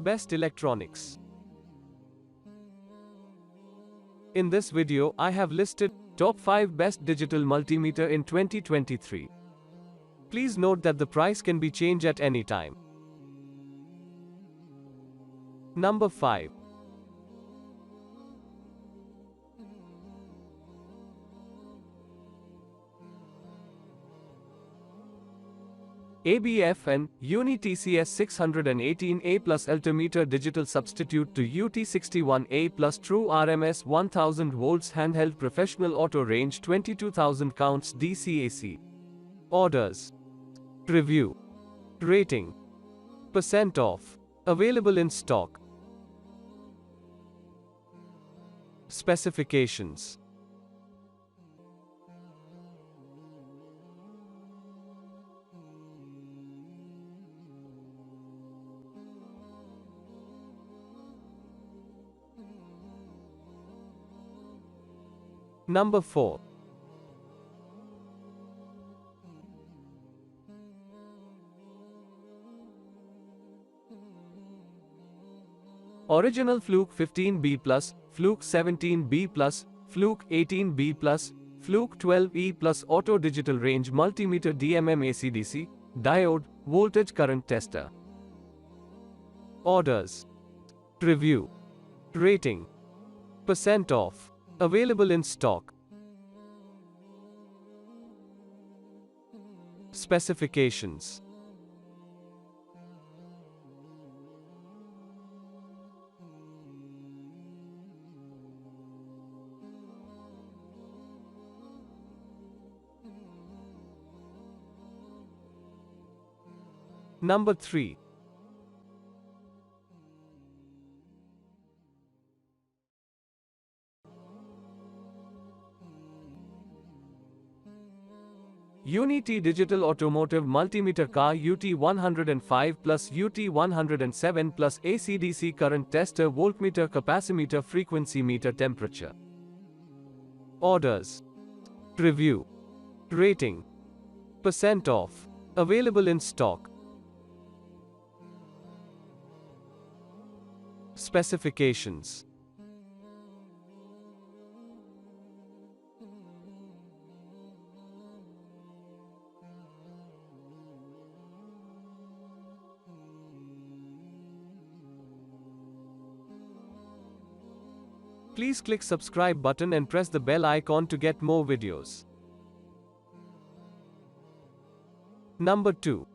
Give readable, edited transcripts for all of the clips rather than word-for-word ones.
Best electronics. In this video, I have listed top 5 best digital multimeter in 2023. Please note that the price can be changed at any time. Number 5. ABF and UNI-T CS618A plus Altimeter digital substitute to UT61A plus true RMS 1000 volts handheld professional auto range 22,000 counts DC/AC. Orders. Review. Rating. Percent off. Available in stock. Specifications. Number 4. Original Fluke 15B+, Fluke 17B+, Fluke 18B+, Fluke 12E+, Auto Digital Range Multimeter DMM AC/DC, Diode, Voltage Current Tester. Orders. Review. Rating. Percent off. Available in stock. Specifications. Number 3. UNI-T Digital Automotive Multimeter Car UT105 plus UT107 plus AC/DC Current Tester Voltmeter Capacimeter Frequency Meter Temperature. Orders. Review. Rating. Percent off. Available in stock. Specifications. Please click subscribe button and press the bell icon to get more videos. Number 2.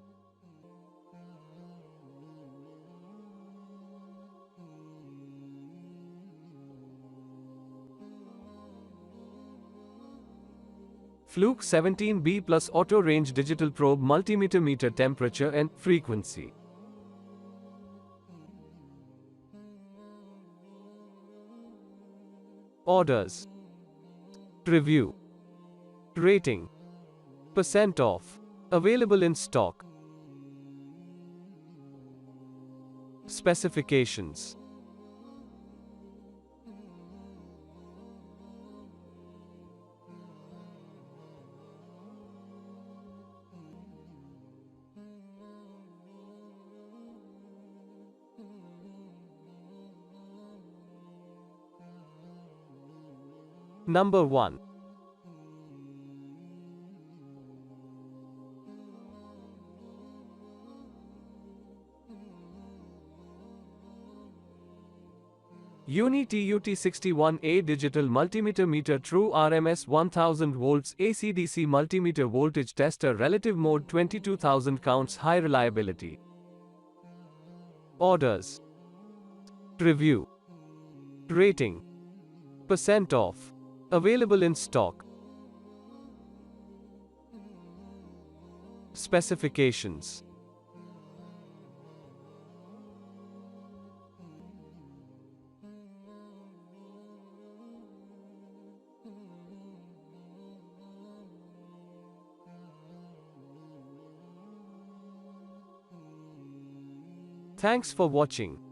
Fluke 17B plus Auto Range Digital Probe Multimeter Meter Temperature and Frequency. Orders. Review. Rating. Percent off. Available in stock. Specifications. Number 1. UNI-T UT61A Digital Multimeter Meter True RMS 1000 volts AC/DC Multimeter Voltage Tester Relative Mode 22,000 counts High Reliability. Orders. Review. Rating. Percent off. Available in stock. Specifications. Thanks for watching.